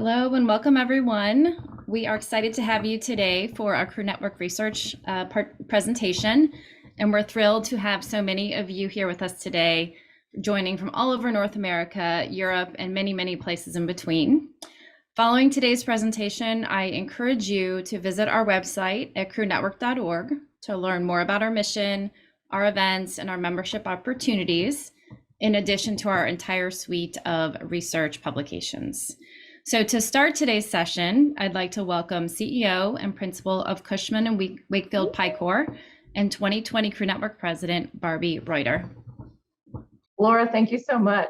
Hello and welcome everyone. We are excited to have you today for our Crew Network Research presentation, and we're thrilled to have so many of you here with us today, joining from all over North America, Europe, and many, many places in between. Following today's presentation, I encourage you to visit our website at crewnetwork.org to learn more about our mission, our events, and our membership opportunities, in addition to our entire suite of research publications. So to start today's session, I'd like to welcome CEO and Principal of Cushman & Wakefield Picor and 2020 Crew Network President, Barbie Reuter. Laura, thank you so much.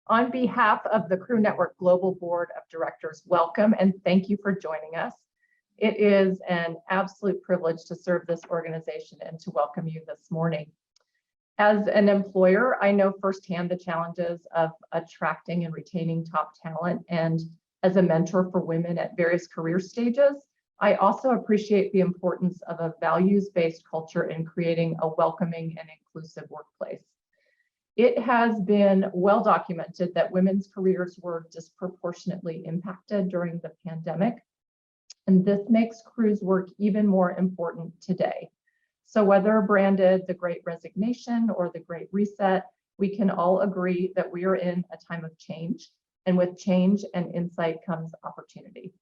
On behalf of the Crew Network Global Board of Directors, welcome and thank you for joining us. It is an absolute privilege to serve this organization and to welcome you this morning. As an employer, I know firsthand the challenges of attracting and retaining top talent, and as a mentor for women at various career stages, I also appreciate the importance of a values-based culture in creating a welcoming and inclusive workplace. It has been well documented that women's careers were disproportionately impacted during the pandemic, and this makes Crew's work even more important today. So whether branded the Great Resignation or the Great Reset, we can all agree that we are in a time of change, and with change and insight comes opportunity.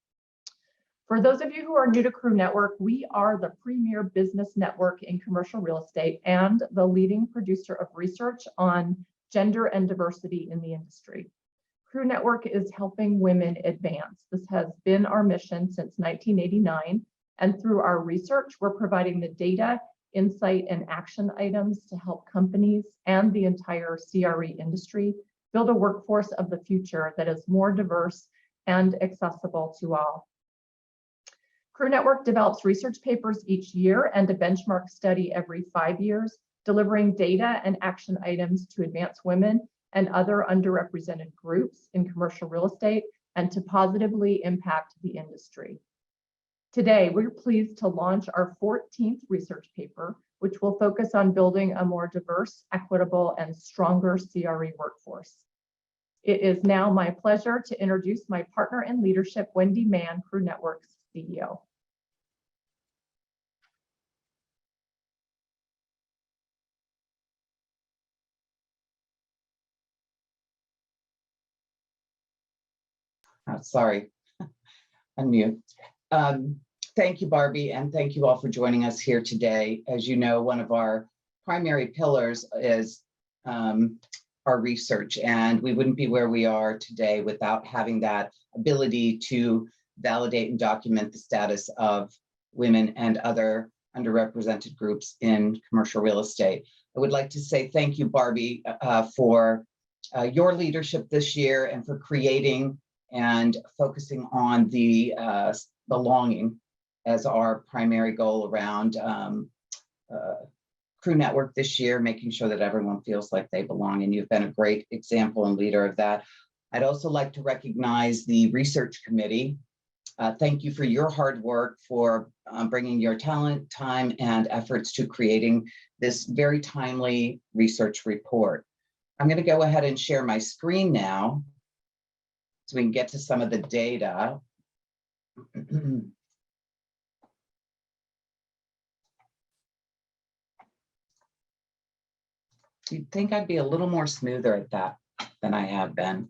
For those of you who are new to Crew Network, we are the premier business network in commercial real estate and the leading producer of research on gender and diversity in the industry. Crew Network is helping women advance. This has been our mission since 1989, and through our research, we're providing the data, insight, and action items to help companies and the entire CRE industry build a workforce of the future that is more diverse and accessible to all. Crew Network develops research papers each year and a benchmark study every 5 years, delivering data and action items to advance women and other underrepresented groups in commercial real estate and to positively impact the industry. Today, we're pleased to launch our 14th research paper, which will focus on building a more diverse, equitable, and stronger CRE workforce. It is now my pleasure to introduce my partner in leadership, Wendy Mann, Crew Network's CEO. Oh, sorry, unmute. Thank you, Barbie, and thank you all for joining us here today. As you know, one of our primary pillars is our research, and we wouldn't be where we are today without having that ability to validate and document the status of women and other underrepresented groups in commercial real estate. I would like to say thank you, Barbie, for your leadership this year and for creating and focusing on the belonging as our primary goal around Crew Network this year, making sure that everyone feels like they belong, and you've been a great example and leader of that. I'd also like to recognize the research committee. Thank you for your hard work, for bringing your talent, time, and efforts to creating this very timely research report. I'm going to go ahead and share my screen now so we can get to some of the data. You'd think I'd be a little more smoother at that than I have been.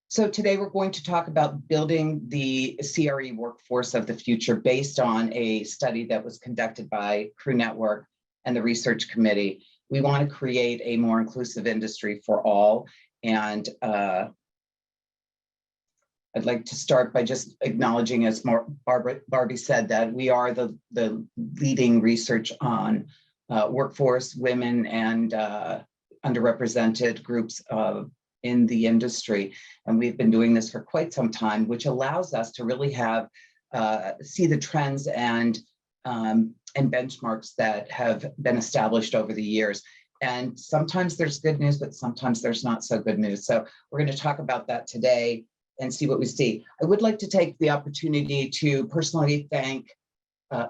So today we're going to talk about building the CRE workforce of the future based on a study that was conducted by Crew Network and the research committee. We want to create a more inclusive industry for all. And I'd like to start by just acknowledging, as Barbie said, that we are the leading research on workforce, women, and underrepresented groups in the industry. And we've been doing this for quite some time, which allows us to really have see the trends and benchmarks that have been established over the years. And sometimes there's good news, but sometimes there's not so good news. So we're going to talk about that today and see what we see. I would like to take the opportunity to personally thank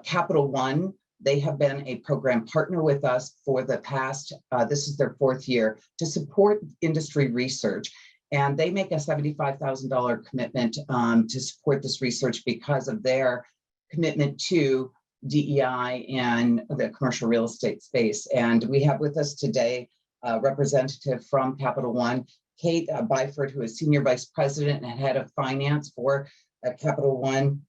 Capital One. They have been a program partner with us for the past, this is their 4th year, to support industry research. And they make a $75,000 commitment to support this research because of their commitment to DEI and the commercial real estate space. And we have with us today a representative from Capital One, Kate Byford, who is Senior Vice President and Head of Finance for Capital One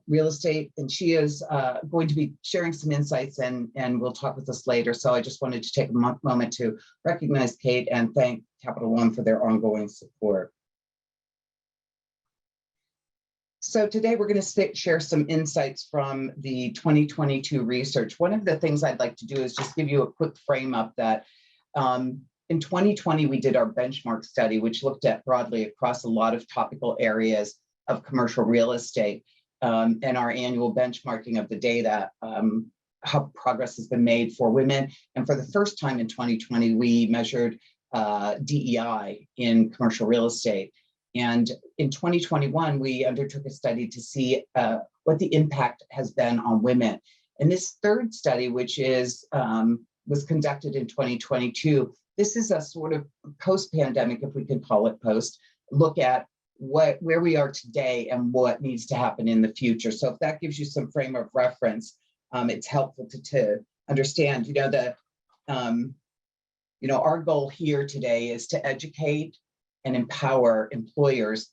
Real Estate. And she is going to be sharing some insights and will talk with us later. So I just wanted to take a moment to recognize Kate and thank Capital One for their ongoing support. So today we're going to share some insights from the 2022 research. One of the things I'd like to do is just give you a quick frame up that in 2020, we did our benchmark study, which looked at broadly across a lot of topical areas of commercial real estate and our annual benchmarking of the data, how progress has been made for women. And for the first time in 2020, we measured DEI in commercial real estate. And in 2021, we undertook a study to see what the impact has been on women. And this third study, which was conducted in 2022, this is a sort of post-pandemic, if we could call it post, look at where we are today and what needs to happen in the future. So if that gives you some frame of reference, it's helpful to understand, our goal here today is to educate and empower employers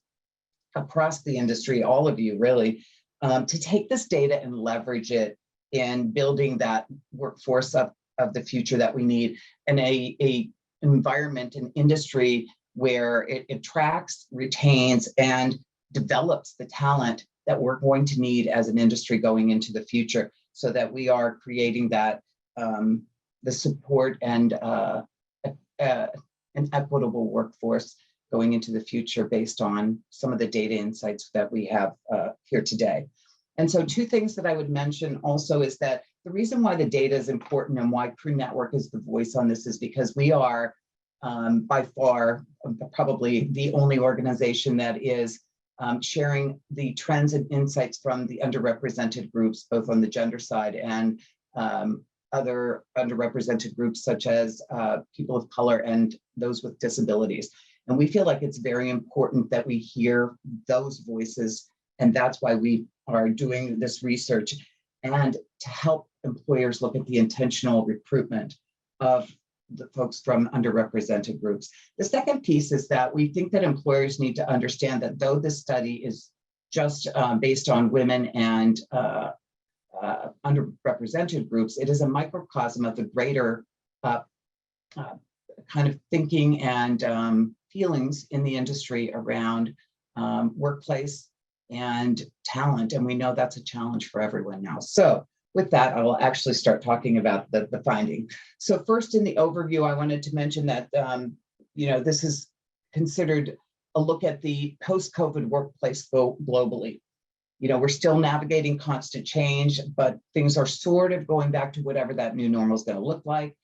across the industry, all of you really, to take this data and leverage it in building that workforce of the future that we need, and a environment and industry where it attracts, retains, and develops the talent that we're going to need as an industry going into the future, so that we are creating that the support and an equitable workforce going into the future based on some of the data insights that we have here today. And so two things that I would mention also is that the reason why the data is important and why CRE Network is the voice on this is because we are by far probably the only organization that is sharing the trends and insights from the underrepresented groups, both on the gender side and other underrepresented groups such as people of color and those with disabilities. And we feel like it's very important that we hear those voices, and that's why we are doing this research, and to help employers look at the intentional recruitment of the folks from underrepresented groups. The second piece is that we think that employers need to understand that though this study is just based on women and underrepresented groups, it is a microcosm of the greater kind of thinking and feelings in the industry around workplace and talent. And we know that's a challenge for everyone now. So with that, I will actually start talking about the finding. So first, in the overview, I wanted to mention that this is considered a look at the post-COVID workplace globally. We're still navigating constant change, but things are sort of going back to whatever that new normal is going to look like.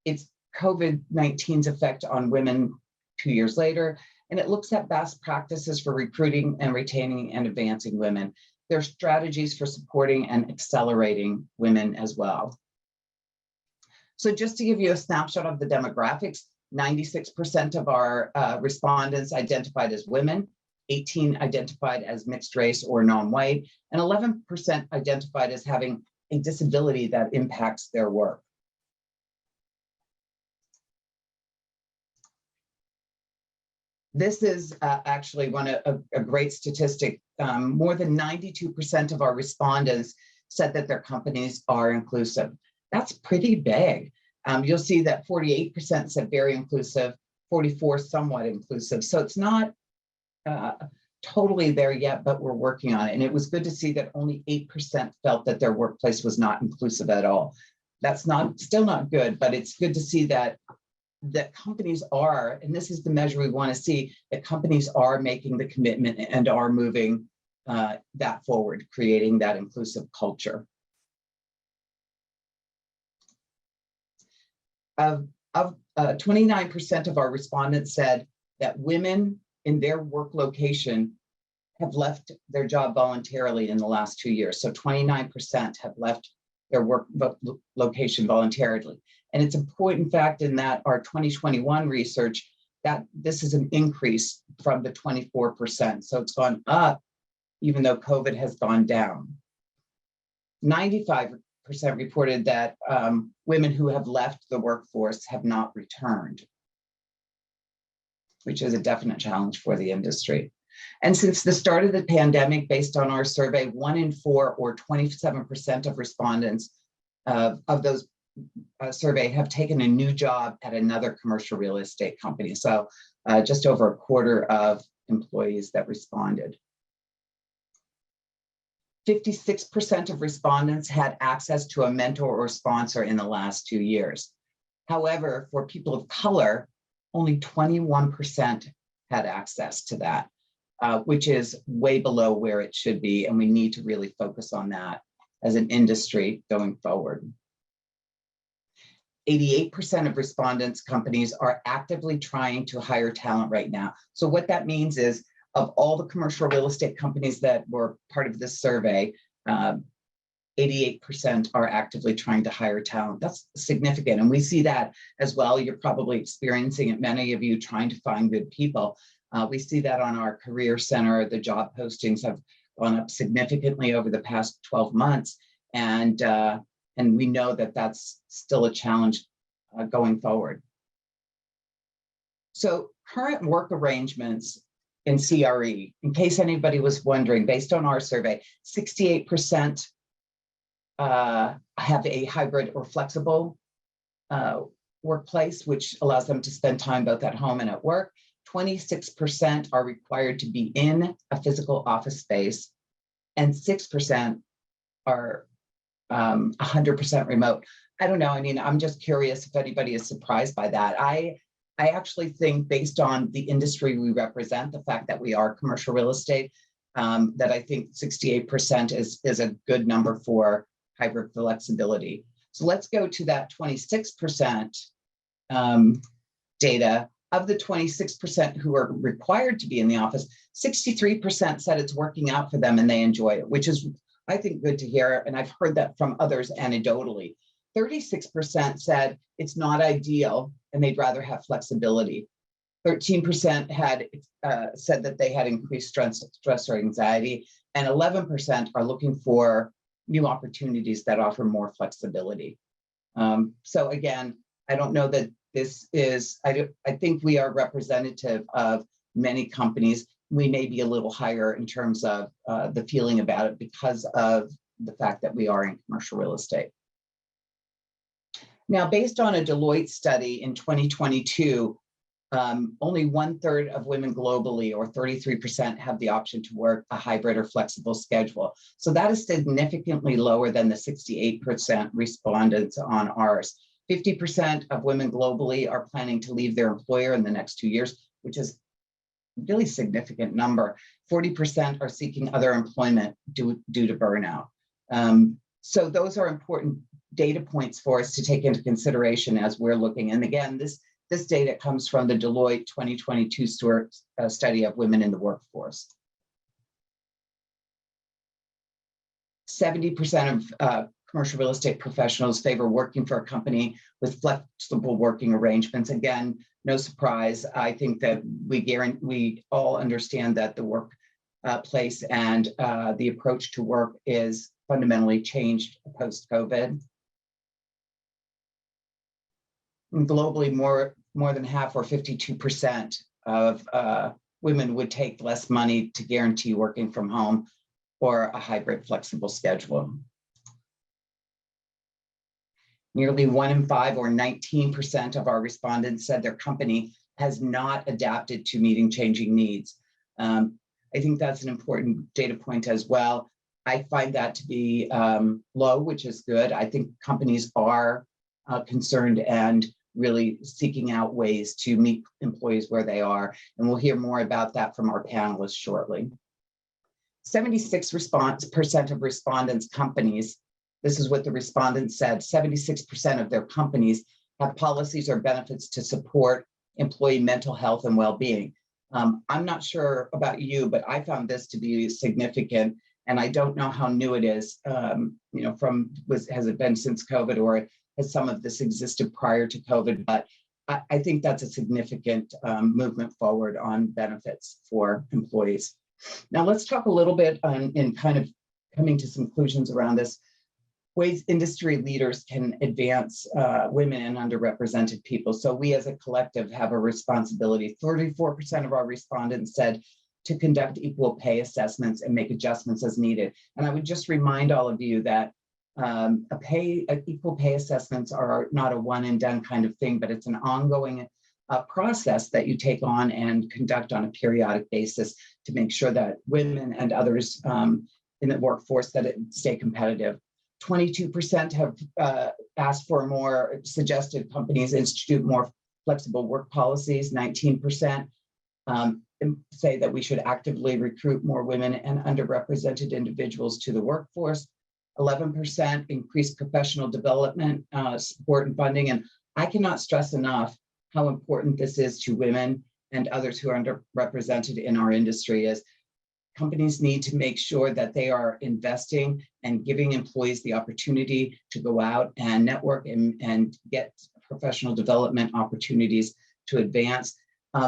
It's COVID-19's effect on women 2 years later, and it looks at best practices for recruiting and retaining and advancing women. There are strategies for supporting and accelerating women as well. So just to give you a snapshot of the demographics, 96% of our respondents identified as women, 18% identified as mixed race or non-white, and 11% identified as having a disability that impacts their work. This is actually a great statistic. More than 92% of our respondents said that their companies are inclusive. That's pretty big. You'll see that 48% said very inclusive, 44% somewhat inclusive. So it's not totally there yet, but we're working on it. And it was good to see that only 8% felt that their workplace was not inclusive at all. That's still not good, but it's good to see that companies are, and this is the measure we want to see, that companies are making the commitment and are moving that forward, creating that inclusive culture. Of 29% of our respondents said that women in their work location have left their job voluntarily in the last 2 years. So 29% have left their work location voluntarily. And it's a point, in fact, in that our 2021 research that this is an increase from the 24%. So it's gone up, even though COVID has gone down. 95% reported that women who have left the workforce have not returned, which is a definite challenge for the industry. And since the start of the pandemic, based on our survey, 1 in 4 or 27% of respondents of those surveyed have taken a new job at another commercial real estate company. So just over a quarter of employees that responded. 56% of respondents had access to a mentor or sponsor in the last 2 years. However, for people of color, only 21% had access to that, which is way below where it should be. And we need to really focus on that as an industry going forward. 88% of respondents' companies are actively trying to hire talent right now. So what that means is, of all the commercial real estate companies that were part of this survey, 88% are actively trying to hire talent. That's significant. And we see that as well. You're probably experiencing it, many of you trying to find good people. We see that on our career center. The job postings have gone up significantly over the past 12 months. And we know that that's still a challenge going forward. So current work arrangements in CRE, in case anybody was wondering, based on our survey, 68% have a hybrid or flexible workplace, which allows them to spend time both at home and at work. 26% are required to be in a physical office space, and 6% are 100% remote. I don't know. I mean, I'm just curious if anybody is surprised by that. I actually think, based on the industry we represent, the fact that we are commercial real estate, that I think 68% is a good number for hybrid flexibility. So let's go to that 26% data. Of the 26% who are required to be in the office, 63% said it's working out for them and they enjoy it, which is, I think, good to hear. And I've heard that from others anecdotally. 36% said it's not ideal and they'd rather have flexibility. 13% had said that they had increased stress or anxiety, and 11% are looking for new opportunities that offer more flexibility. So again, I don't know that this is, I think we are representative of many companies. We may be a little higher in terms of the feeling about it because of the fact that we are in commercial real estate. Now, based on a Deloitte study in 2022, only 1/3 of women globally, or 33%, have the option to work a hybrid or flexible schedule. So that is significantly lower than the 68% respondents on ours. 50% of women globally are planning to leave their employer in the next 2 years, which is a really significant number. 40% are seeking other employment due to burnout. So those are important data points for us to take into consideration as we're looking. And again, this data comes from the Deloitte 2022 study of women in the workforce. 70% of commercial real estate professionals favor working for a company with flexible working arrangements. Again, no surprise. I think that we all understand that the workplace and the approach to work is fundamentally changed post-COVID. Globally, more than half, or 52%, of women would take less money to guarantee working from home or a hybrid flexible schedule. Nearly 1 in 5, or 19%, of our respondents said their company has not adapted to meeting changing needs. I think that's an important data point as well. I find that to be low, which is good. I think companies are concerned and really seeking out ways to meet employees where they are. And we'll hear more about that from our panelists shortly. 76% of respondents' companies, this is what the respondents said, 76% of their companies have policies or benefits to support employee mental health and well-being. I'm not sure about you, but I found this to be significant, and I don't know how new it is. Has it been since COVID, or has some of this existed prior to COVID? But I think that's a significant movement forward on benefits for employees. Now let's talk a little bit in kind of coming to some conclusions around this, ways industry leaders can advance women and underrepresented people. So we as a collective have a responsibility. 34% of our respondents said to conduct equal pay assessments and make adjustments as needed. And I would just remind all of you that equal pay assessments are not a one and done kind of thing, but it's an ongoing process that you take on and conduct on a periodic basis to make sure that women and others in the workforce that it stay competitive. 22% have asked for more, suggested companies institute more flexible work policies. 19% say that we should actively recruit more women and underrepresented individuals to the workforce. 11% increase professional development support and funding. And I cannot stress enough how important this is to women and others who are underrepresented in our industry. As companies need to make sure that they are investing and giving employees the opportunity to go out and network and get professional development opportunities to advance.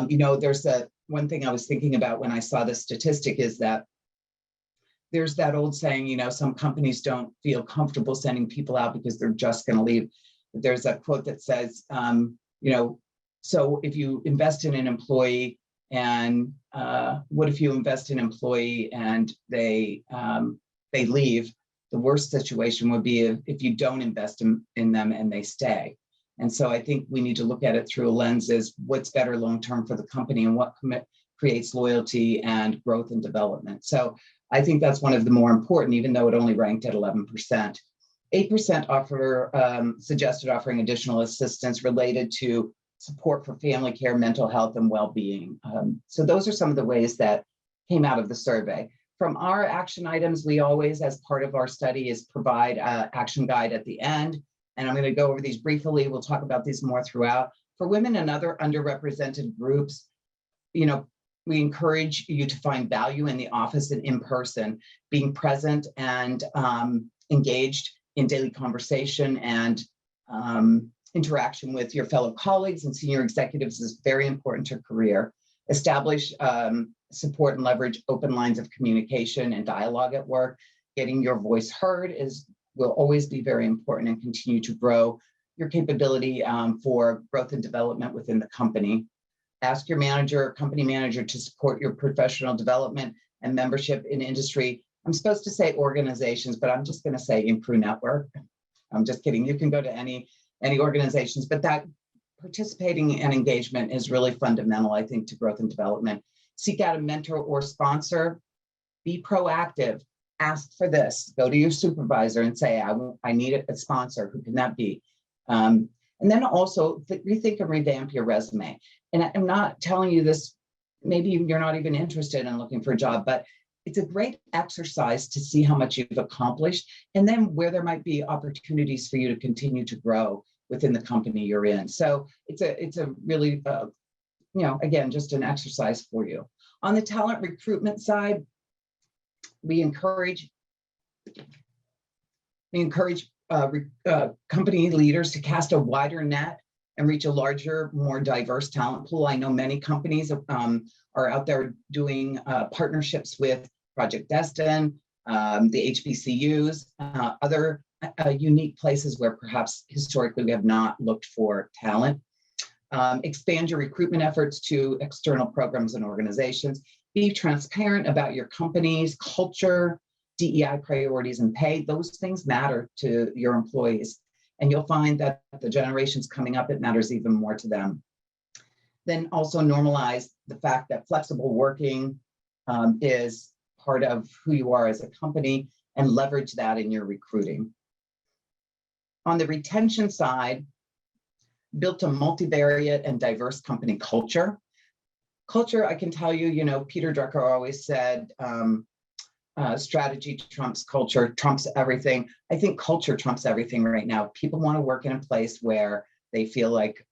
There's one thing I was thinking about when I saw this statistic is that there's that old saying, some companies don't feel comfortable sending people out because they're just going to leave. There's a quote that says, so if you invest in an employee and what if you invest in an employee and they leave? The worst situation would be if you don't invest in them and they stay. And so I think we need to look at it through a lens as what's better long-term for the company and what creates loyalty and growth and development. So I think that's one of the more important, even though it only ranked at 11%. 8% suggested offering additional assistance related to support for family care, mental health, and well-being. So those are some of the ways that came out of the survey. From our action items, we always, as part of our study, is provide an action guide at the end. And I'm going to go over these briefly. We'll talk about these more throughout. For women and other underrepresented groups, we encourage you to find value in the office and in person, being present and engaged in daily conversation and interaction with your fellow colleagues and senior executives is very important to a career. Establish, support and leverage open lines of communication and dialogue at work. Getting your voice heard will always be very important and continue to grow your capability for growth and development within the company. Ask your manager, company manager, to support your professional development and membership in industry. I'm supposed to say organizations, but I'm just going to say in Crew Network. I'm just kidding. You can go to any organizations, but that participating and engagement is really fundamental, I think, to growth and development. Seek out a mentor or sponsor. Be proactive. Ask for this. Go to your supervisor and say, I need a sponsor. Who can that be? And then also rethink and revamp your resume. And I'm not telling you this, maybe you're not even interested in looking for a job, but it's a great exercise to see how much you've accomplished and then where there might be opportunities for you to continue to grow within the company you're in. So it's a really, again, just an exercise for you. On the talent recruitment side, we encourage company leaders to cast a wider net and reach a larger, more diverse talent pool. I know many companies are out there doing partnerships with Project Destin, the HBCUs, other unique places where perhaps historically we have not looked for talent. Expand your recruitment efforts to external programs and organizations. Be transparent about your company's culture, DEI priorities, and pay. Those things matter to your employees. And you'll find that the generations coming up, it matters even more to them. Then also normalize the fact that flexible working is part of who you are as a company and leverage that in your recruiting. On the retention side, built a multivariate and diverse company culture. Culture, I can tell you, Peter Drucker always said, strategy trumps culture, trumps everything. I think culture trumps everything right now. People want to work in a place where they feel like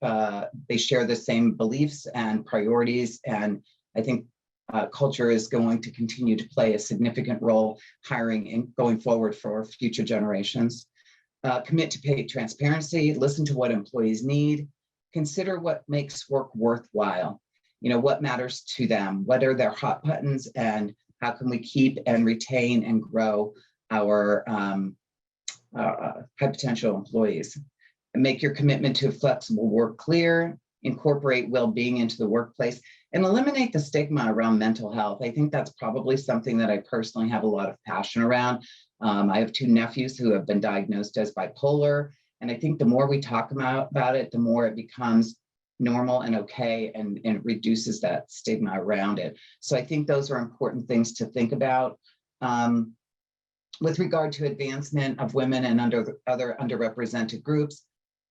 they share the same beliefs and priorities. And I think culture is going to continue to play a significant role hiring and going forward for future generations. Commit to pay transparency, listen to what employees need, consider what makes work worthwhile. You know, what matters to them, what are their hot buttons, and how can we keep and retain and grow our high potential employees. And make your commitment to flexible work clear, incorporate well-being into the workplace, and eliminate the stigma around mental health. I think that's probably something that I personally have a lot of passion around. I have 2 nephews who have been diagnosed as bipolar, and I think the more we talk about it, the more it becomes normal and okay, and it reduces that stigma around it. So I think those are important things to think about. With regard to advancement of women and other underrepresented groups,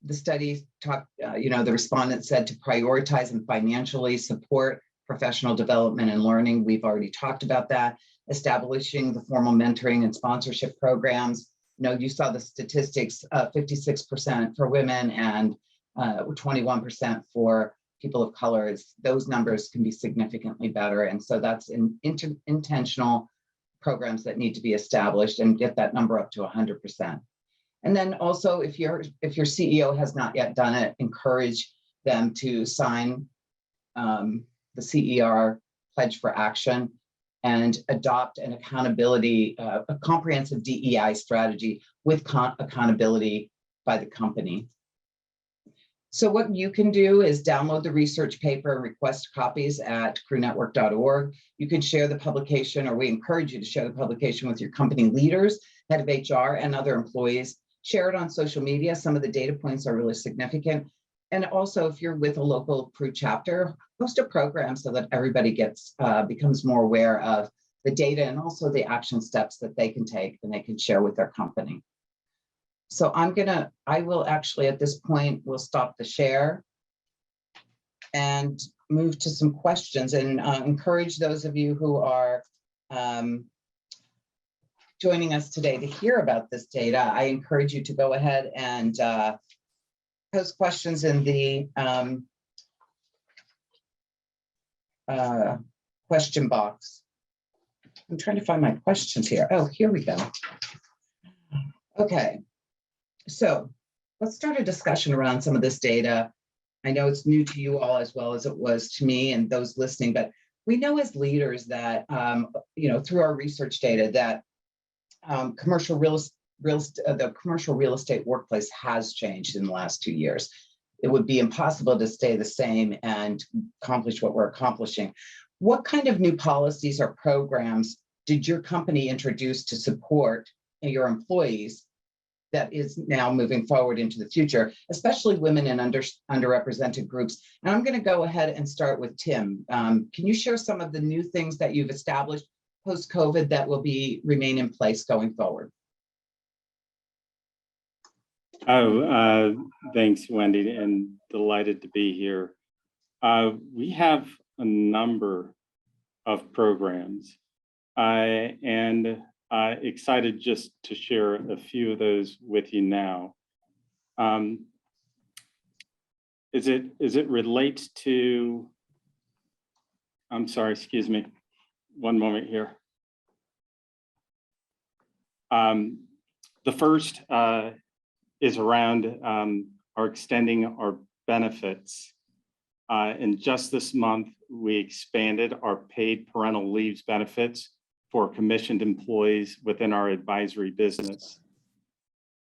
the study talked, the respondents said to prioritize and financially support professional development and learning. We've already talked about that. Establishing the formal mentoring and sponsorship programs. You saw the statistics, 56% for women and 21% for people of color. Those numbers can be significantly better. And so that's intentional programs that need to be established and get that number up to 100%. And then also, if your CEO has not yet done it, encourage them to sign the CER Pledge for Action and adopt an accountability, a comprehensive DEI strategy with accountability by the company. So what you can do is download the research paper and request copies at crewNetwork.org. You can share the publication, or we encourage you to share the publication with your company leaders, head of HR, and other employees. Share it on social media. Some of the data points are really significant. And also, if you're with a local Crew chapter, host a program so that everybody becomes more aware of the data and also the action steps that they can take and they can share with their company. So I will actually at this point, we'll stop the share and move to some questions, and encourage those of you who are joining us today to hear about this data. I encourage you to go ahead and post questions in the question box. I'm trying to find my questions here. Oh, here we go. Okay. So let's start a discussion around some of this data. I know it's new to you all as well as it was to me and those listening, but we know as leaders that, through our research data that the commercial real estate workplace has changed in the last 2 years. It would be impossible to stay the same and accomplish what we're accomplishing. What kind of new policies or programs did your company introduce to support your employees that is now moving forward into the future, especially women and underrepresented groups? And I'm going to go ahead and start with Tim. Can you share some of the new things that you've established post-COVID that will remain in place going forward? Thanks, Wendy, and delighted to be here. We have a number of programs, and excited just to share a few of those with you now. As it relates to, I'm sorry, excuse me, one moment here. The first is around our extending our benefits. And just this month, we expanded our paid parental leaves benefits for commissioned employees within our advisory business.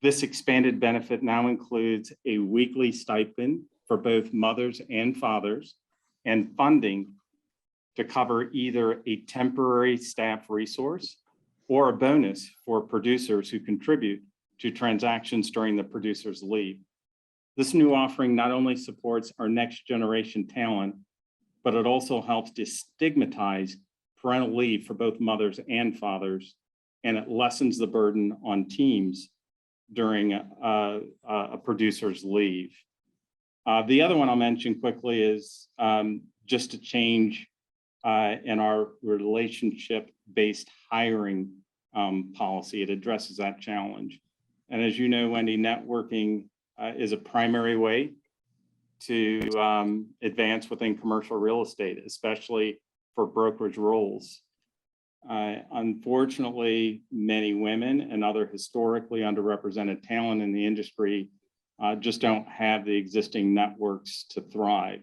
This expanded benefit now includes a weekly stipend for both mothers and fathers, and funding to cover either a temporary staff resource or a bonus for producers who contribute to transactions during the producer's leave. This new offering not only supports our next generation talent, but it also helps destigmatize parental leave for both mothers and fathers, and it lessens the burden on teams during a producer's leave. The other one I'll mention quickly is just a change in our relationship-based hiring policy. It addresses that challenge. And as you know, Wendy, networking is a primary way to advance within commercial real estate, especially for brokerage roles. Unfortunately, many women and other historically underrepresented talent in the industry just don't have the existing networks to thrive.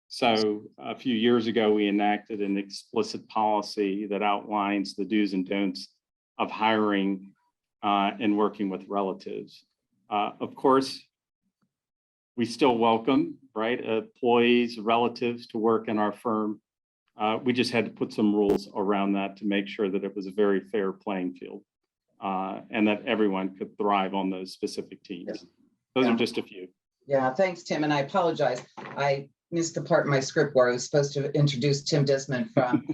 So a few years ago, we enacted an explicit policy that outlines the do's and don'ts of hiring and working with relatives. Of course, we still welcome, right, employees, relatives to work in our firm. We just had to put some rules around that to make sure that it was a very fair playing field and that everyone could thrive on those specific teams. Those are just a few. Yeah, thanks, Tim. And I apologize. I missed the part in my script where I was supposed to introduce Tim Disman from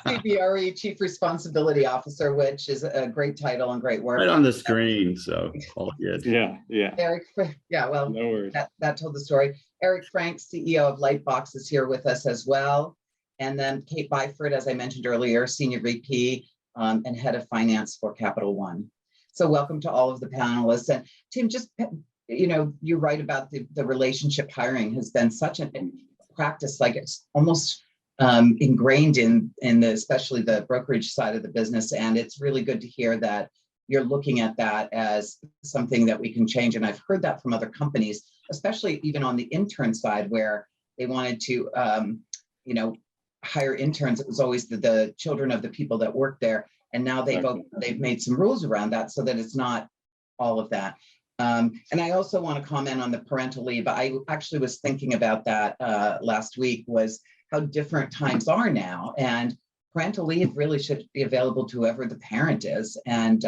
CRE, Chief Responsibility Officer, which is a great title and great work. Right on the screen, so all good. Yeah. Eric, yeah, well, No worries. that told the story. Eric Frank, CEO of Lightbox, is here with us as well. And then Kate Byford, as I mentioned earlier, Senior VP and Head of Finance for Capital One. So welcome to all of the panelists. And Tim, just, you're right about the relationship hiring has been such a practice, like it's almost ingrained in especially the brokerage side of the business. And it's really good to hear that you're looking at that as something that we can change. And I've heard that from other companies, especially even on the intern side, where they wanted to, hire interns. It was always the children of the people that work there. And now they've made some rules around that so that it's not all of that. And I also want to comment on the parental leave. I actually was thinking about that last week, was how different times are now. And parental leave really should be available to whoever the parent is and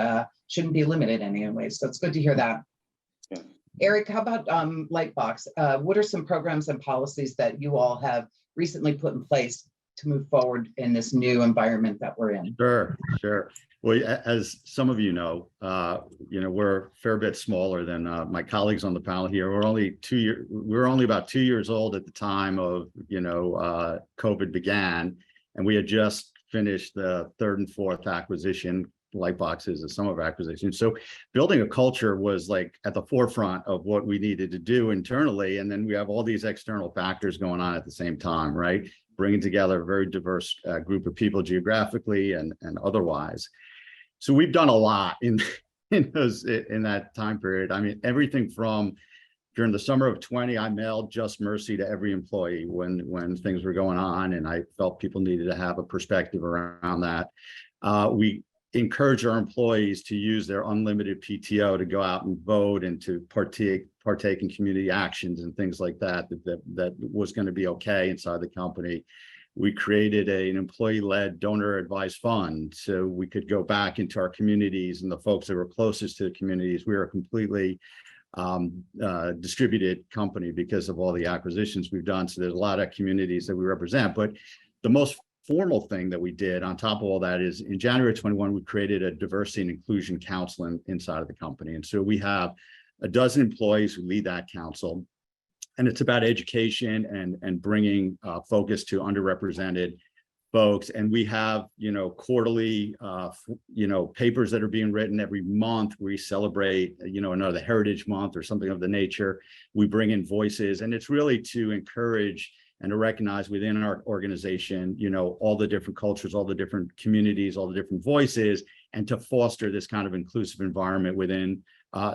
shouldn't be limited anyway. So it's good to hear that. Yeah. Eric, how about Lightbox? What are some programs and policies that you all have recently put in place to move forward in this new environment that we're in? Sure. Well, as some of you know, we're a fair bit smaller than my colleagues on the panel here. We're only about 2 years old at the time of, COVID began, and we had just finished the third and fourth acquisition. Lightbox is a sum of acquisitions. So building a culture was like at the forefront of what we needed to do internally. And then we have all these external factors going on at the same time, right? Bringing together a very diverse group of people geographically and otherwise. So we've done a lot in that time period. I mean, everything from during the summer of 20, I mailed Just Mercy to every employee when things were going on, and I felt people needed to have a perspective around that. We encourage our employees to use their unlimited PTO to go out and vote and to partake in community actions and things like that was going to be okay inside the company. We created an employee-led donor advised fund so we could go back into our communities and the folks that were closest to the communities. We are a completely distributed company because of all the acquisitions we've done. So there's a lot of communities that we represent, but the most formal thing that we did on top of all that is in January 21, we created a diversity and inclusion council inside of the company. And so we have a dozen employees who lead that council, and it's about education and bringing focus to underrepresented folks. And we have, quarterly, papers that are being written every month. We celebrate, another Heritage Month or something of the nature. We bring in voices, and it's really to encourage and to recognize within our organization, all the different cultures, all the different communities, all the different voices, and to foster this kind of inclusive environment within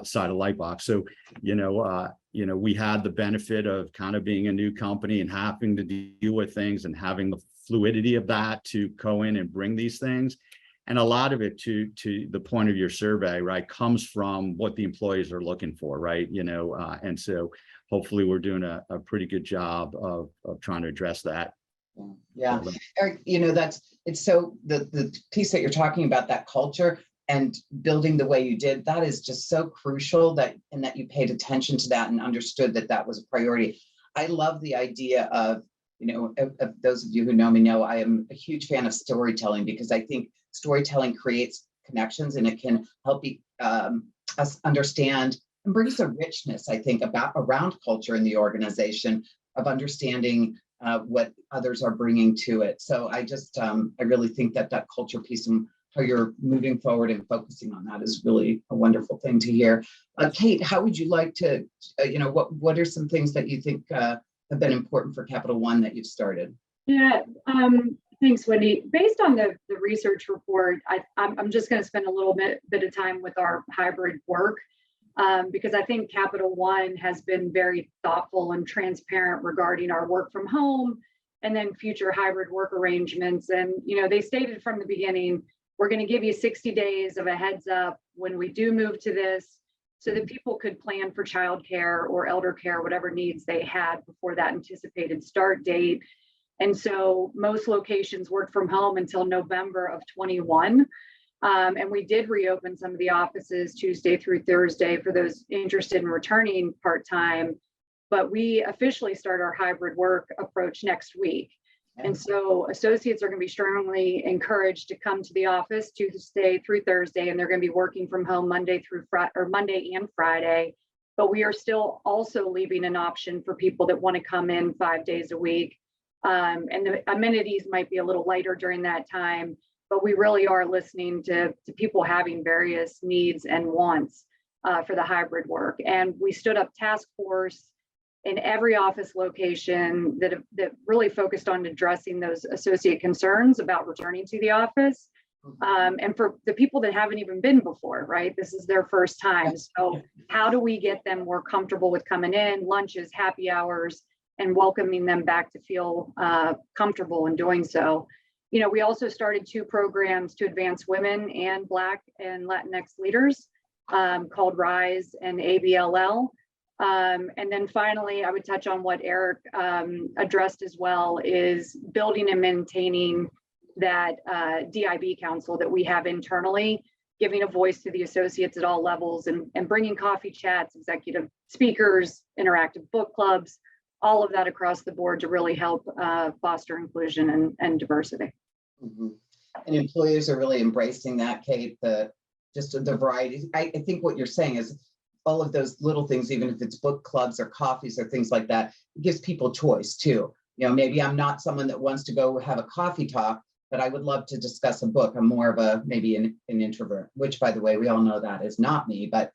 side of Lightbox. So, we had the benefit of kind of being a new company and having to deal with things and having the fluidity of that to go in and bring these things. And a lot of it, to the point of your survey, right, comes from what the employees are looking for, right? And so hopefully we're doing a pretty good job of trying to address that. Yeah. Eric, it's so the piece that you're talking about, that culture and building the way you did, that is just so crucial that you paid attention to that and understood that was a priority. I love the idea of, of those of you who know me know I am a huge fan of storytelling, because I think storytelling creates connections and it can help us understand and brings a richness, I think, around culture in the organization, of understanding what others are bringing to it. So I really think that culture piece and how you're moving forward and focusing on that is really a wonderful thing to hear. Kate, how would you like to, what are some things that you think have been important for Capital One that you've started? Yeah, thanks, Wendy. Based on the research report, I'm just going to spend a little bit of time with our hybrid work. because I think Capital One has been very thoughtful and transparent regarding our work from home and then future hybrid work arrangements. And, they stated from the beginning, we're going to give you 60 days of a heads up when we do move to this, so that people could plan for childcare or elder care, whatever needs they had before that anticipated start date. And so most locations worked from home until November of 21. And we did reopen some of the offices Tuesday through Thursday for those interested in returning part-time, but we officially start our hybrid work approach next week. And so associates are going to be strongly encouraged to come to the office Tuesday through Thursday, and they're going to be working from home Monday and Friday. But we are still also leaving an option for people that want to come in 5 days a week. And the amenities might be a little lighter during that time, but we really are listening to people having various needs and wants for the hybrid work. And we stood up task force in every office location that really focused on addressing those associate concerns about returning to the office. And for the people that haven't even been before, right? This is their first time. So how do we get them more comfortable with coming in, lunches, happy hours, and welcoming them back to feel comfortable in doing so? We also started 2 programs to advance women and Black and Latinx leaders called RISE and ABLL. And then finally, I would touch on what Eric addressed as well, is building and maintaining that DIB council that we have internally, giving a voice to the associates at all levels, and bringing coffee chats, executive speakers, interactive book clubs, all of that across the board to really help foster inclusion and diversity. Mhm. And employers are really embracing that, Kate, the variety. I think what you're saying is all of those little things, even if it's book clubs or coffees or things like that, it gives people choice too. Maybe I'm not someone that wants to go have a coffee talk, but I would love to discuss a book. I'm more of maybe an introvert, which, by the way, we all know that is not me. But,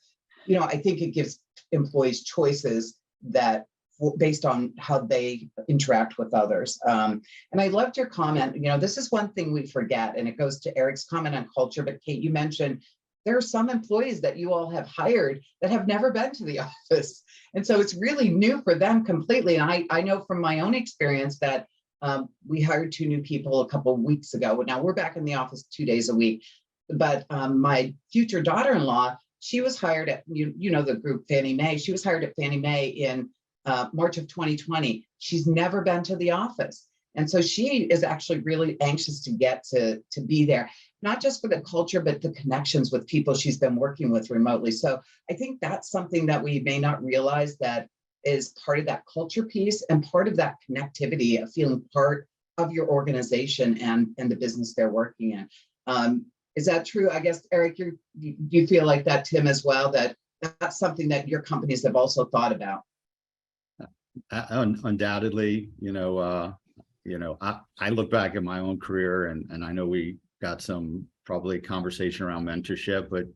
I think it gives employees choices that based on how they interact with others. And I loved your comment. This is one thing we forget, and it goes to Eric's comment on culture. But Kate, you mentioned there are some employees that you all have hired that have never been to the office. And so it's really new for them completely. And I know from my own experience that we hired 2 new people a couple of weeks ago. Now we're back in the office 2 days a week. But my future daughter-in-law, she was hired at, the group Fannie Mae. She was hired at Fannie Mae in March of 2020. She's never been to the office. And so she is actually really anxious to get to be there, not just for the culture, but the connections with people she's been working with remotely. So I think that's something that we may not realize that is part of that culture piece and part of that connectivity of feeling part of your organization and the business they're working in. Is that true? I guess, Eric, you feel like that, Tim, as well, that that's something that your companies have also thought about? Undoubtedly, I look back at my own career and I know we got some probably conversation around mentorship, but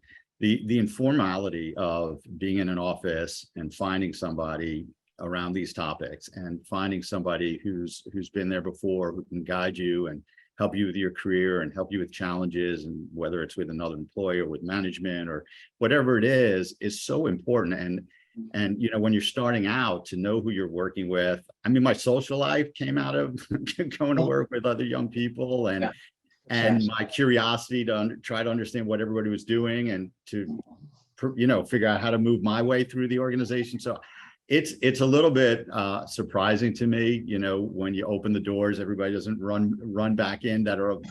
the informality of being in an office and finding somebody around these topics and finding somebody who's been there before, who can guide you and help you with your career and help you with challenges, and whether it's with another employee or with management or whatever it is so important. And when you're starting out, to know who you're working with. I mean, my social life came out of going to work with other young people, and my curiosity to try to understand what everybody was doing and to figure out how to move my way through the organization. So it's a little bit surprising to me, when you open the doors, everybody doesn't run back in that are of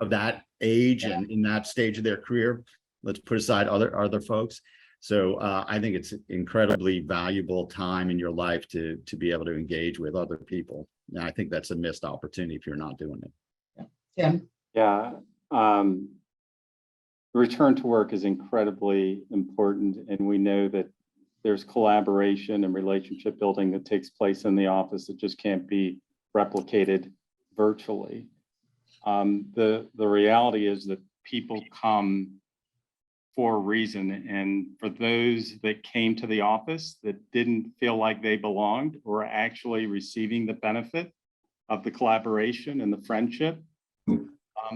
that age and in that stage of their career. Let's put aside other folks. So I think it's incredibly valuable time in your life to be able to engage with other people. And I think that's a missed opportunity if you're not doing it. Tim? Yeah. Return to work is incredibly important. And we know that there's collaboration and relationship building that takes place in the office that just can't be replicated virtually. The reality is that people come for a reason. And for those that came to the office that didn't feel like they belonged or actually receiving the benefit of the collaboration and the friendship,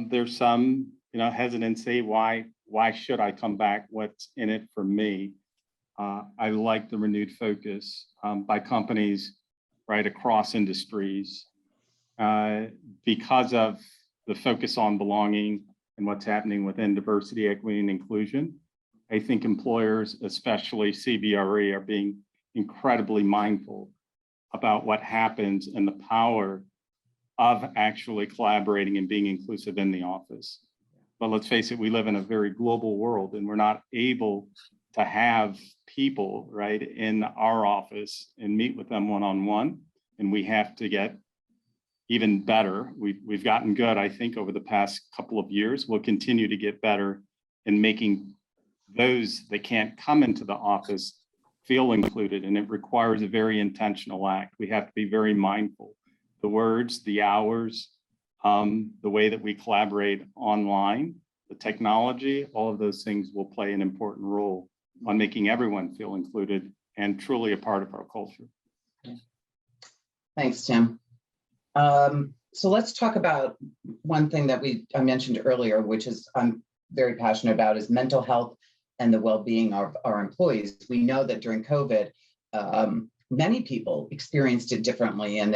there's some hesitancy. Why should I come back? What's in it for me? I like the renewed focus by companies right across industries because of the focus on belonging and what's happening within diversity, equity, and inclusion. I think employers, especially CBRE, are being incredibly mindful about what happens and the power of actually collaborating and being inclusive in the office. But let's face it, we live in a very global world and we're not able to have people right in our office and meet with them one-on-one. And we have to get even better. We've gotten good, I think, over the past couple of years. We'll continue to get better in making those that can't come into the office feel included. And it requires a very intentional act. We have to be very mindful. The words, the hours, the way that we collaborate online, the technology, all of those things will play an important role on making everyone feel included and truly a part of our culture. Thanks, Tim. So let's talk about one thing that I mentioned earlier, which is I'm very passionate about, is mental health and the well-being of our employees. We know that during COVID, many people experienced it differently, and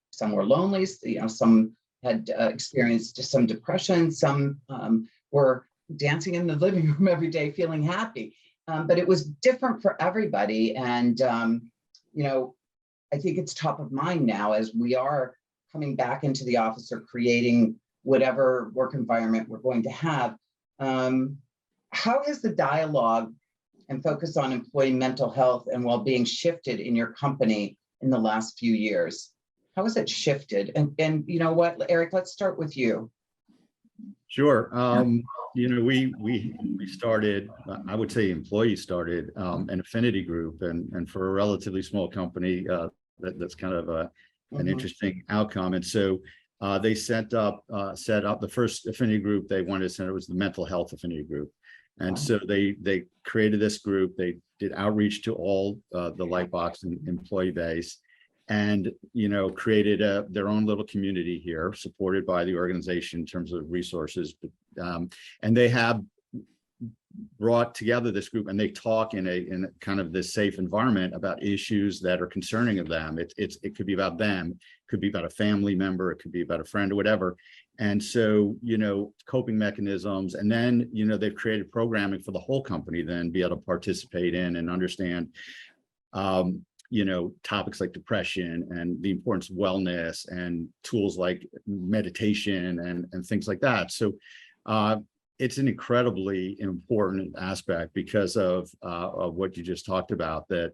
some were lonely, some had experienced some depression, some were dancing in the living room every day feeling happy, but it was different for everybody. And I think it's top of mind now as we are coming back into the office or creating whatever work environment we're going to have. How has the dialogue and focus on employee mental health and well-being shifted in your company in the last few years? How has it shifted? And you know what, Eric, let's start with you. Sure. We started, I would say employees started an affinity group, and for a relatively small company, that's kind of an interesting outcome. And so they set up the first affinity group they wanted to set. It was the mental health affinity group. And so they created this group. They did outreach to all the Lightbox employee base, and created their own little community here, supported by the organization in terms of resources. And they have brought together this group, and they talk in a kind of this safe environment about issues that are concerning of them. It could be about them, it could be about a family member, it could be about a friend or whatever. And so, coping mechanisms, and then, they've created programming for the whole company, then be able to participate in and understand, topics like depression and the importance of wellness and tools like meditation and things like that. So it's an incredibly important aspect because of what you just talked about, that,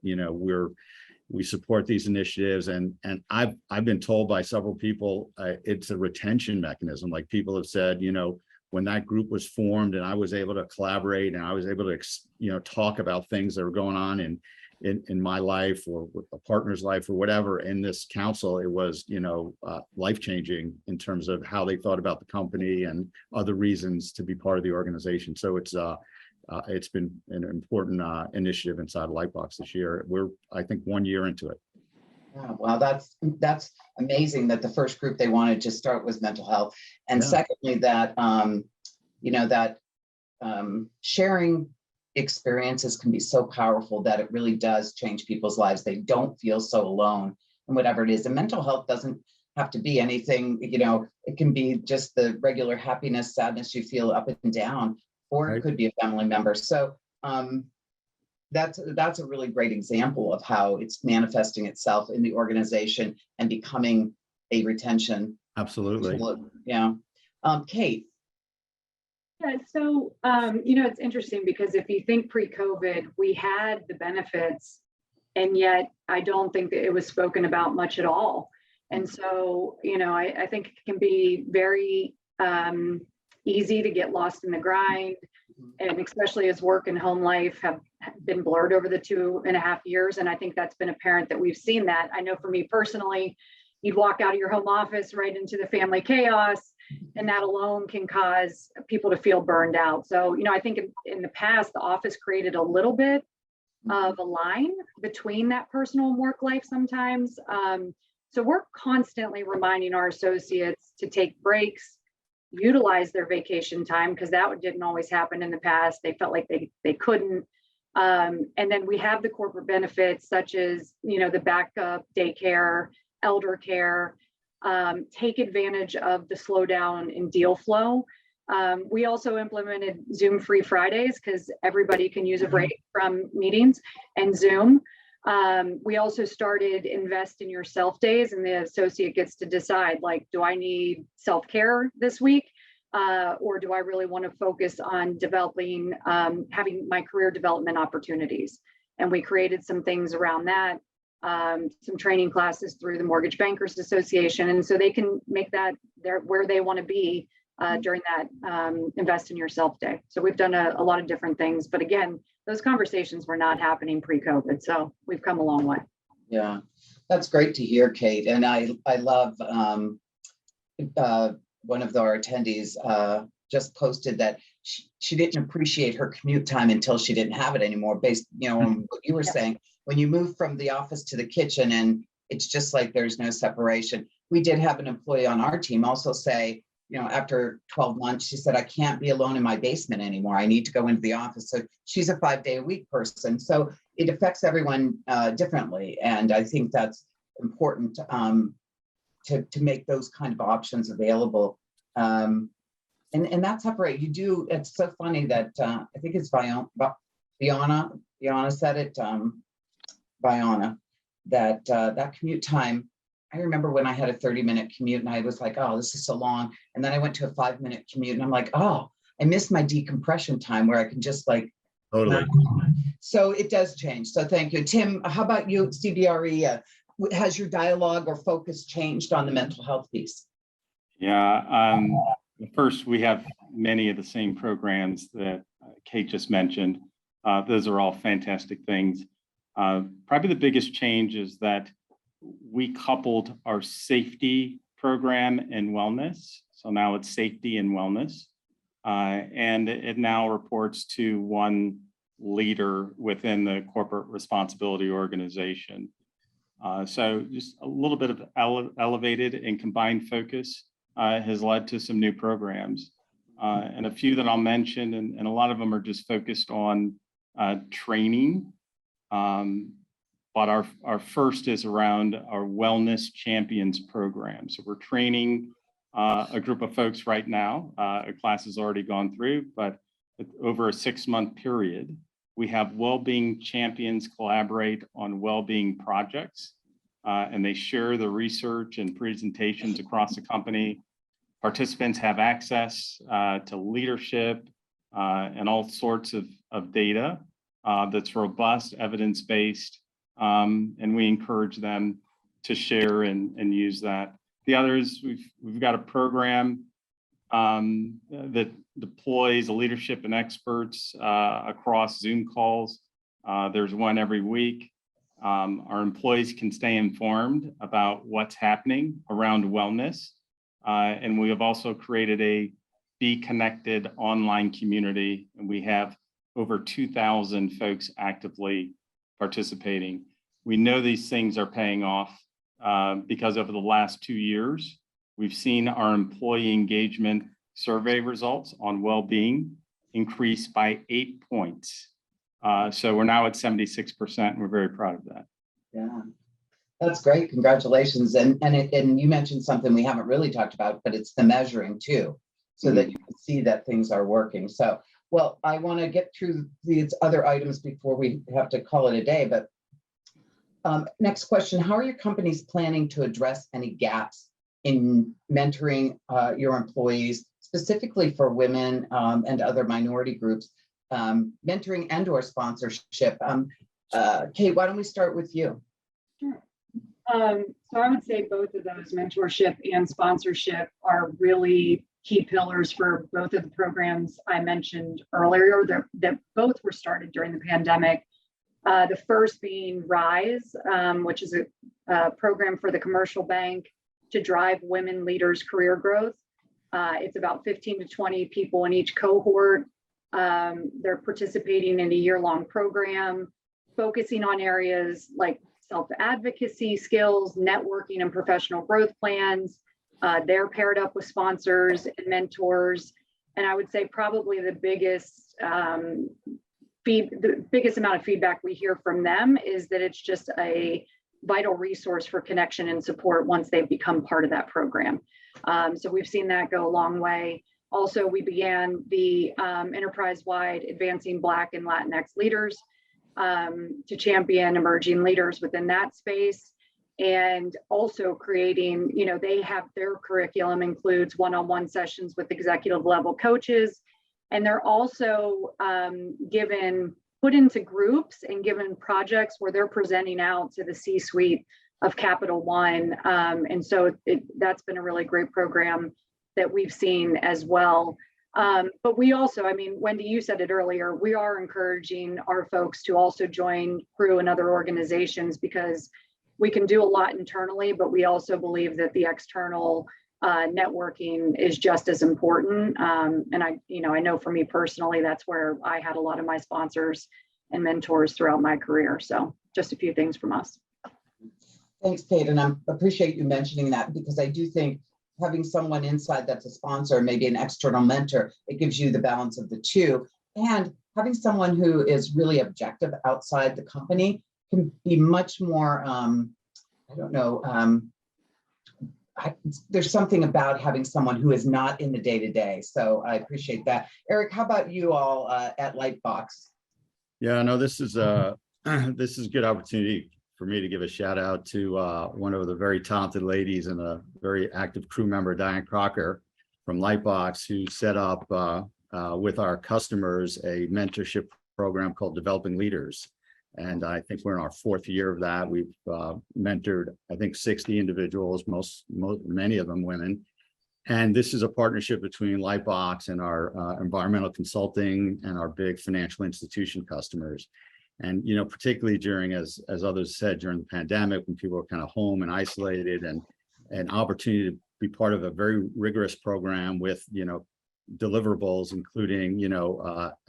we support these initiatives, and I've been told by several people it's a retention mechanism. Like, people have said, when that group was formed and I was able to collaborate and I was able to, talk about things that were going on in my life or a partner's life or whatever in this council, it was, life-changing in terms of how they thought about the company and other reasons to be part of the organization. So it's been an important initiative inside of Lightbox this year. We're, I think, 1 year into it. Oh, well, that's amazing that the first group they wanted to start was mental health. And secondly, that, sharing experiences can be so powerful that it really does change people's lives. They don't feel so alone in whatever it is. And mental health doesn't have to be anything, it can be just the regular happiness, sadness you feel up and down, or it could be a family member. So that's a really great example of how it's manifesting itself in the organization and becoming a retention. Absolutely. Yeah. Kate. Yeah, so, it's interesting because if you think pre-COVID, we had the benefits, and yet I don't think that it was spoken about much at all. And so, I think it can be very easy to get lost in the grind, and especially as work and home life have been blurred over the 2.5 years. And I think that's been apparent that we've seen that. I know for me personally, you'd walk out of your home office right into the family chaos, and that alone can cause people to feel burned out. So, I think in the past, the office created a little bit of a line between that personal and work life sometimes. So we're constantly reminding our associates to take breaks, utilize their vacation time, because that didn't always happen in the past. They felt like they couldn't. And then we have the corporate benefits such as, the backup daycare, elder care, take advantage of the slowdown in deal flow. We also implemented Zoom free Fridays because everybody can use a break from meetings and Zoom. We also started invest in yourself days, and the associate gets to decide, like, do I need self-care this week? Or do I really want to focus on developing, having my career development opportunities? And we created some things around that, some training classes through the Mortgage Bankers Association. And so they can make that where they want to be during that invest in yourself day. So we've done a lot of different things, but again, those conversations were not happening pre-COVID. So we've come a long way. Yeah, that's great to hear, Kate. And I love one of our attendees just posted that she didn't appreciate her commute time until she didn't have it anymore, based, on what you were saying. When you move from the office to the kitchen, and it's just like there's no separation. We did have an employee on our team also say, after 12 months, she said, I can't be alone in my basement anymore. I need to go into the office. So she's a 5-day-a-week person. So it affects everyone differently. And I think that's important to make those kind of options available. And that's separate. It's so funny that I think it's Biana said it, Biana, that commute time. I remember when I had a 30-minute commute and I was like, oh, this is so long. And then I went to a 5-minute commute and I'm like, oh, I missed my decompression time where I can just Totally. So it does change. So thank you. Tim, how about you, CBRE? Has your dialogue or focus changed on the mental health piece? Yeah, first, we have many of the same programs that Kate just mentioned. Those are all fantastic things. Probably the biggest change is that we coupled our safety program and wellness. So now it's safety and wellness. And it now reports to one leader within the corporate responsibility organization. So just a little bit of elevated and combined focus has led to some new programs. And a few that I'll mention, and a lot of them are just focused on training. But our first is around our Wellness Champions program. So we're training a group of folks right now. A class has already gone through, but over a 6-month period, we have well-being champions collaborate on well-being projects, and they share the research and presentations across the company. Participants have access to leadership and all sorts of data that's robust, evidence-based, and we encourage them to share and use that. The other is we've got a program that deploys leadership and experts across Zoom calls. There's one every week. Our employees can stay informed about what's happening around wellness. And we have also created a Be Connected online community, and we have over 2,000 folks actively participating. We know these things are paying off because over the last 2 years, we've seen our employee engagement survey results on well-being increase by 8 points. So we're now at 76%, and we're very proud of that. Yeah, that's great. Congratulations. And you mentioned something we haven't really talked about, but it's the measuring too, so that you can see that things are working. So, well, I want to get through these other items before we have to call it a day, but next question, how are your companies planning to address any gaps in mentoring your employees, specifically for women and other minority groups, mentoring and or sponsorship? Kate, why don't we start with you? Sure. So I would say both of those, mentorship and sponsorship, are really key pillars for both of the programs I mentioned earlier that both were started during the pandemic. The first being RISE, which is a program for the commercial bank to drive women leaders' career growth. It's about 15 to 20 people in each cohort. They're participating in a year-long program, focusing on areas like self-advocacy skills, networking and professional growth plans. They're paired up with sponsors and mentors. And I would say probably the biggest the biggest amount of feedback we hear from them is that it's just a vital resource for connection and support once they've become part of that program. So we've seen that go a long way. Also, we began the enterprise-wide Advancing Black and Latinx Leaders to champion emerging leaders within that space. And also creating, they have their curriculum includes one-on-one sessions with executive level coaches. And they're also put into groups and given projects where they're presenting out to the C-suite of Capital One. And so that's been a really great program that we've seen as well. But we also, Wendy, you said it earlier, we are encouraging our folks to also join CRE and other organizations because we can do a lot internally, but we also believe that the external networking is just as important. And I know for me personally, that's where I had a lot of my sponsors and mentors throughout my career. So just a few things from us. Thanks, Kate. And I appreciate you mentioning that because I do think having someone inside that's a sponsor, maybe an external mentor, it gives you the balance of the two. And having someone who is really objective outside the company can be much more, there's something about having someone who is not in the day-to-day. So I appreciate that. Eric, how about you all at Lightbox? Yeah, no, this is a good opportunity for me to give a shout out to one of the very talented ladies and a very active crew member, Diane Crocker from Lightbox, who set up with our customers a mentorship program called Developing Leaders. And I think we're in our 4th year of that. We've mentored, I think, 60 individuals, many of them women. And this is a partnership between Lightbox and our environmental consulting and our big financial institution customers. And, particularly during, as others said, during the pandemic, when people were kind of home and isolated, and an opportunity to be part of a very rigorous program with, deliverables, including,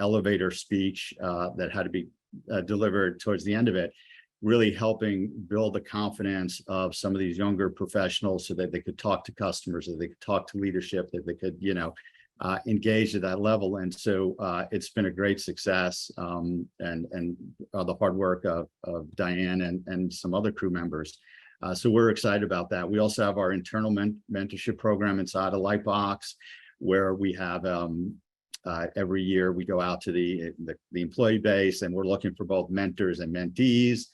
elevator speech that had to be delivered towards the end of it, really helping build the confidence of some of these younger professionals so that they could talk to customers, that they could talk to leadership, that they could, engage at that level. And so it's been a great success, and the hard work of Diane and some other crew members. So we're excited about that. We also have our internal mentorship program inside of Lightbox, where we have every year we go out to the employee base and we're looking for both mentors and mentees.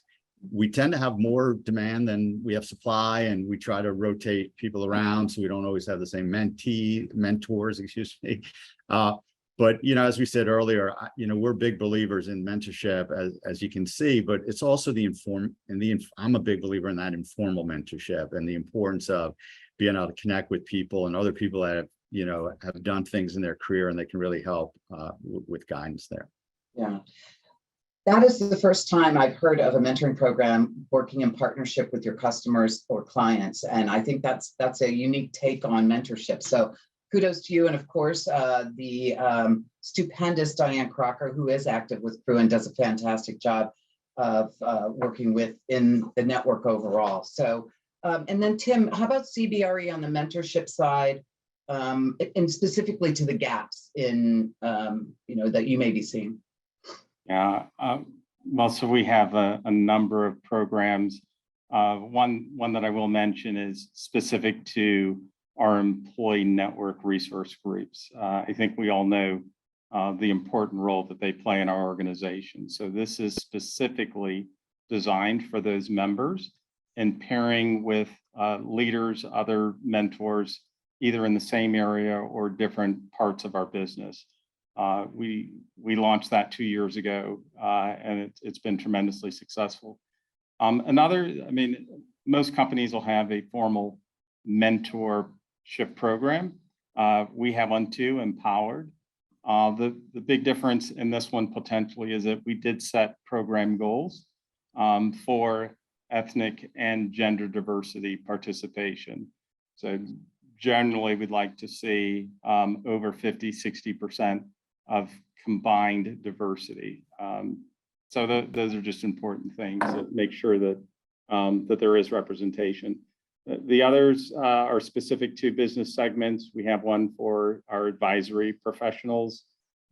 We tend to have more demand than we have supply, and we try to rotate people around so we don't always have the same mentors, excuse me. But, as we said earlier, we're big believers in mentorship, as you can see, but it's also I'm a big believer in that informal mentorship and the importance of being able to connect with people and other people that have done things in their career, and they can really help with guidance there. Yeah. That is the first time I've heard of a mentoring program working in partnership with your customers or clients. And I think that's a unique take on mentorship. So kudos to you. And of course, the stupendous Diane Crocker, who is active with CRE and does a fantastic job of working within the network overall. So, and then Tim, how about CBRE on the mentorship side, and specifically to the gaps in, that you may be seeing? Yeah, well, so we have a number of programs. One that I will mention is specific to our employee network resource groups. I think we all know the important role that they play in our organization. So this is specifically designed for those members and pairing with leaders, other mentors, either in the same area or different parts of our business. We launched that 2 years ago, and it's been tremendously successful. Most companies will have a formal mentorship program. We have one too, Empowered. The big difference in this one potentially is that we did set program goals for ethnic and gender diversity participation. So generally, we'd like to see over 50-60% of combined diversity. So those are just important things that make sure that that there is representation. The others are specific to business segments. We have one for our advisory professionals,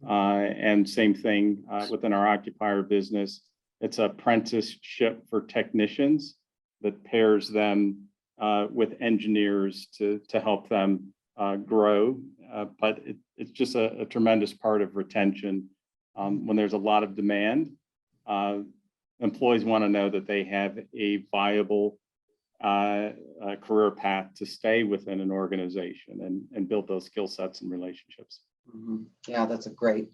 And same thing within our occupier business. It's an apprenticeship for technicians that pairs them with engineers to help them grow. But it's just a tremendous part of retention. When there's a lot of demand, employees want to know that they have a viable career path to stay within an organization and build those skill sets and relationships. Yeah, that's a great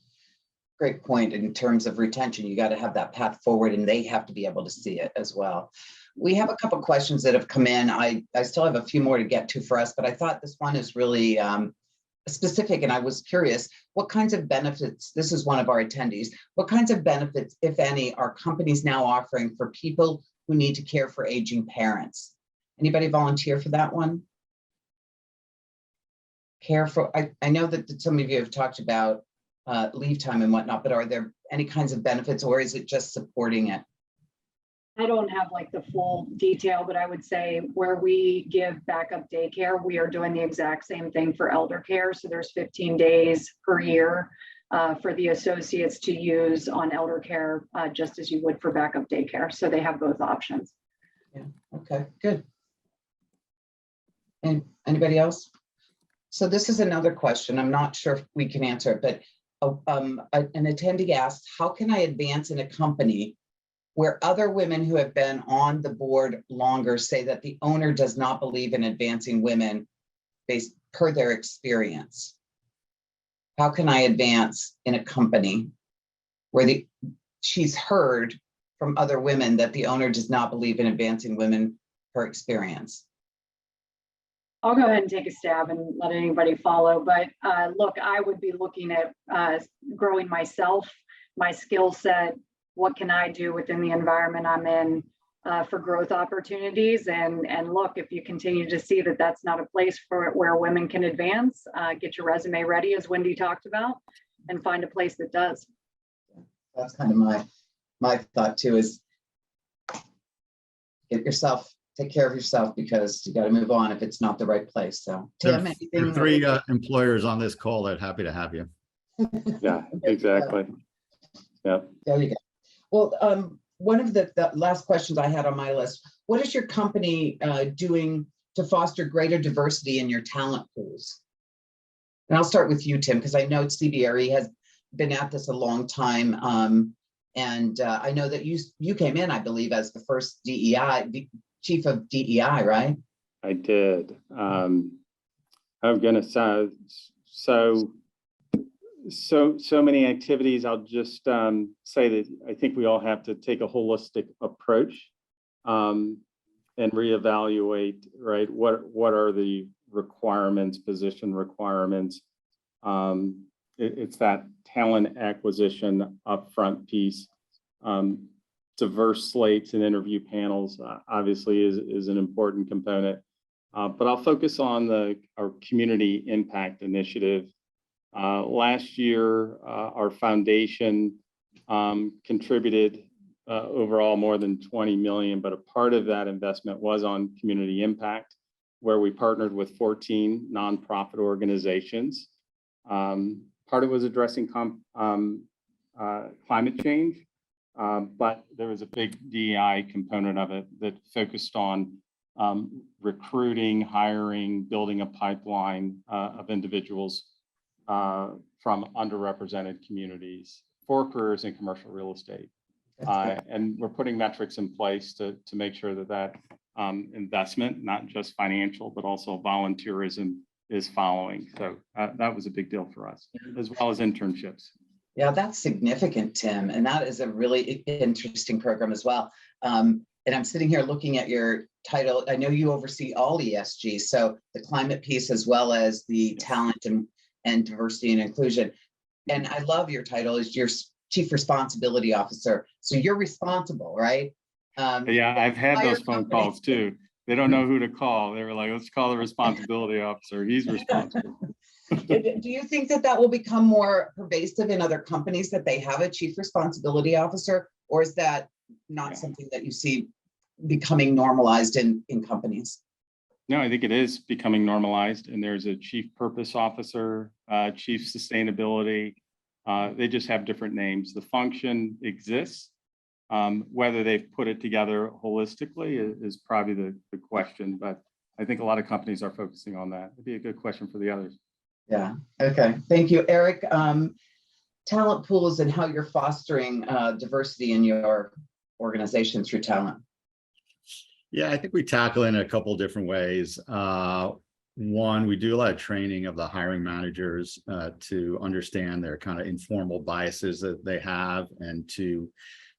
point in terms of retention. You got to have that path forward and they have to be able to see it as well. We have a couple of questions that have come in. I still have a few more to get to for us, but I thought this one is really specific, and I was curious, what kinds of benefits, this is one of our attendees, what kinds of benefits, if any, are companies now offering for people who need to care for aging parents? Anybody volunteer for that one? Care for, I know that some of you have talked about leave time and whatnot, but are there any kinds of benefits, or is it just supporting it? I don't have like the full detail, but I would say where we give backup daycare, we are doing the exact same thing for elder care. So there's 15 days per year for the associates to use on elder care, just as you would for backup daycare. So they have both options. Yeah, okay, good. And anybody else? So this is another question. I'm not sure if we can answer it, but an attendee asked, how can I advance in a company where other women who have been on the board longer say that the owner does not believe in advancing women based per their experience? How can I advance in a company where she's heard from other women that the owner does not believe in advancing women per experience? I'll go ahead and take a stab and let anybody follow. But look, I would be looking at growing myself, my skill set. What can I do within the environment I'm in for growth opportunities? And look, if you continue to see that that's not a place for where women can advance, get your resume ready, as Wendy talked about, and find a place that does. That's kind of my thought too, is take care of yourself, because you got to move on if it's not the right place. So Tim, There anything? are 3 employers on this call that are happy to have you. Yeah, exactly. Yeah. There you go. Well, one of the last questions I had on my list, what is your company doing to foster greater diversity in your talent pools? And I'll start with you, Tim, because I know CBRE has been at this a long time. And I know that you came in, I believe, as the first chief of DEI, right? I did. I'm going to say, so many activities. I'll just say that I think we all have to take a holistic approach and reevaluate, right? What are the requirements, position requirements? It's that talent acquisition upfront piece. Diverse slates and interview panels obviously is an important component. But I'll focus on our community impact initiative. Last year, our foundation contributed overall more than 20 million, but a part of that investment was on community impact, where we partnered with 14 nonprofit organizations. Part of it was addressing climate change, but there was a big DEI component of it that focused on recruiting, hiring, building a pipeline of individuals from underrepresented communities for careers in commercial real estate. And we're putting metrics in place to make sure that investment, not just financial, but also volunteerism, is following. So that was a big deal for us, as well as internships. Yeah, that's significant, Tim. And that is a really interesting program as well. And I'm sitting here looking at your title. I know you oversee all ESG, so the climate piece as well as the talent and diversity and inclusion. And I love your title as your Chief Responsibility Officer. So you're responsible, right? Yeah, I've had those phone calls too. They don't know who to call. They were like, let's call the responsibility officer. He's responsible. Do you think that will become more pervasive in other companies, that they have a Chief Responsibility Officer, or is that not something that you see becoming normalized in companies? No, I think it is becoming normalized, and there's a Chief Purpose Officer, Chief Sustainability, They just have different names. The function exists. Whether they've put it together holistically is probably the question, but I think a lot of companies are focusing on that. It'd be a good question for the others. Yeah, okay, thank you. Eric, talent pools and how you're fostering diversity in your organization through talent. Yeah, I think we tackle it in a couple different ways. One, we do a lot of training of the hiring managers to understand their kind of informal biases that they have, and to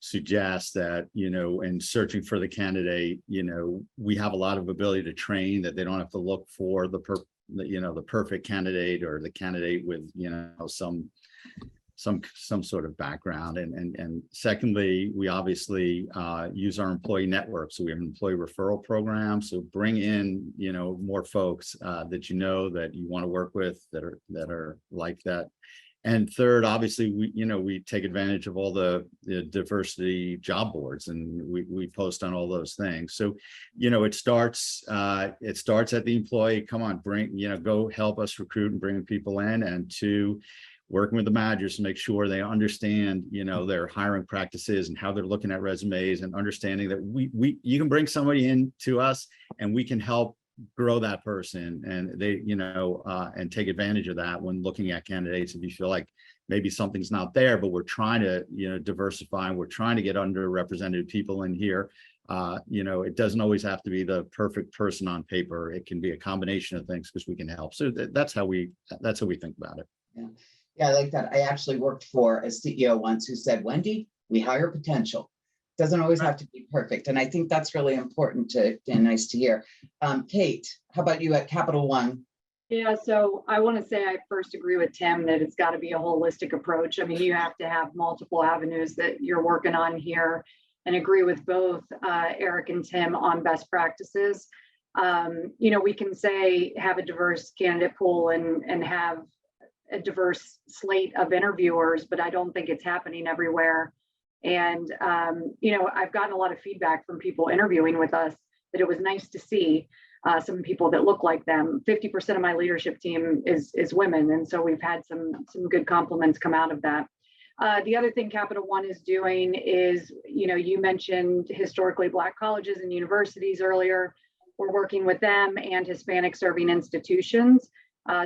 suggest that, you know, in searching for the candidate, you know, we have a lot of ability to train, that they don't have to look for the perfect candidate, or the candidate with, you know, some sort of background. And secondly, we obviously use our employee network. So we have an employee referral program. So bring in, you know, more folks that you know that you want to work with, that are like that. And third, obviously, we take advantage of all the diversity job boards, and we post on all those things. So, you know, it starts at the employee. Come on, go help us recruit and bring people in, and two, working with the managers to make sure they understand, you know, their hiring practices and how they're looking at resumes, and understanding that you can bring somebody in to us and we can help grow that person, and they, you know, and take advantage of that when looking at candidates. If you feel like maybe something's not there, but we're trying to, you know, diversify, and we're trying to get underrepresented people in here. You know, it doesn't always have to be the perfect person on paper. It can be a combination of things, because we can help. So that's how we think about it. Yeah. Yeah, I like that. I actually worked for a CEO once who said, Wendy, we hire potential. Doesn't always have to be perfect. And I think that's really important and nice to hear. Kate, how about you at Capital One? Yeah, so I want to say I first agree with Tim that it's got to be a holistic approach. I mean, you have to have multiple avenues that you're working on here, and agree with both Eric and Tim on best practices. You know, we can say have a diverse candidate pool and have a diverse slate of interviewers, but I don't think it's happening everywhere. And, you know, I've gotten a lot of feedback from people interviewing with us that it was nice to see some people that look like them. 50% of my leadership team is women. And so we've had some good compliments come out of that. The other thing Capital One is doing is, you know, you mentioned historically Black colleges and universities earlier. We're working with them and Hispanic serving institutions.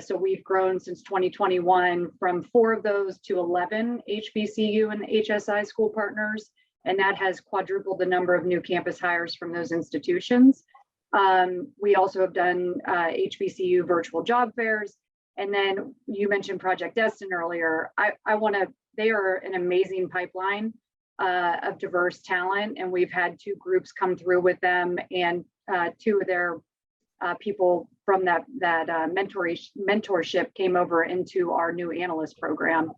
So we've grown since 2021 from 4 of those to 11 HBCU and HSI school partners, and that has quadrupled the number of new campus hires from those institutions. We also have done HBCU virtual job fairs, and then you mentioned Project Destin earlier. They are an amazing pipeline of diverse talent, and we've had 2 groups come through with them, and 2 of their people from that mentorship came over into our new analyst program.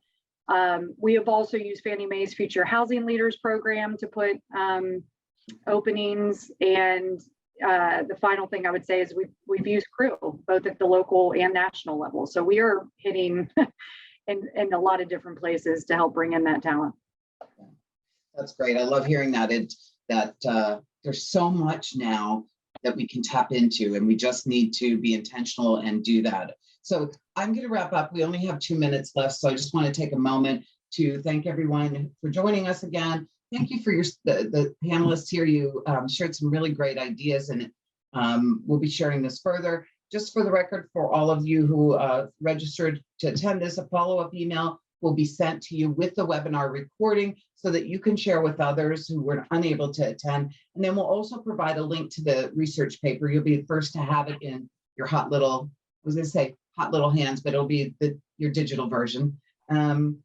We have also used Fannie Mae's Future Housing Leaders program to put openings. And the final thing I would say is we've used CRE both at the local and national level. So we are hitting in a lot of different places to help bring in that talent. That's great. I love hearing that. There's so much now that we can tap into, and we just need to be intentional and do that. So I'm going to wrap up. We only have 2 minutes left, so I just want to take a moment to thank everyone for joining us again. Thank you for the panelists here. You shared some really great ideas, and we'll be sharing this further. Just for the record, for all of you who registered to attend this, a follow-up email will be sent to you with the webinar recording so that you can share with others who were unable to attend. And then we'll also provide a link to the research paper. You'll be the first to have it in your hot little hands, but it'll be your digital version. And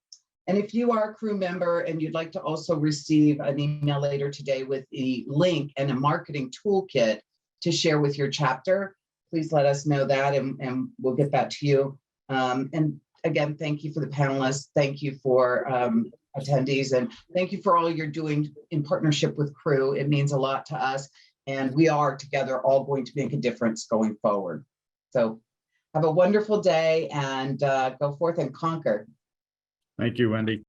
if you are a crew member and you'd like to also receive an email later today with a link and a marketing toolkit to share with your chapter, please let us know that, and we'll get that to you. And again, thank you for the panelists. Thank you for attendees, and thank you for all you're doing in partnership with CRE. It means a lot to us, and we are together all going to make a difference going forward. So have a wonderful day, and go forth and conquer. Thank you, Wendy.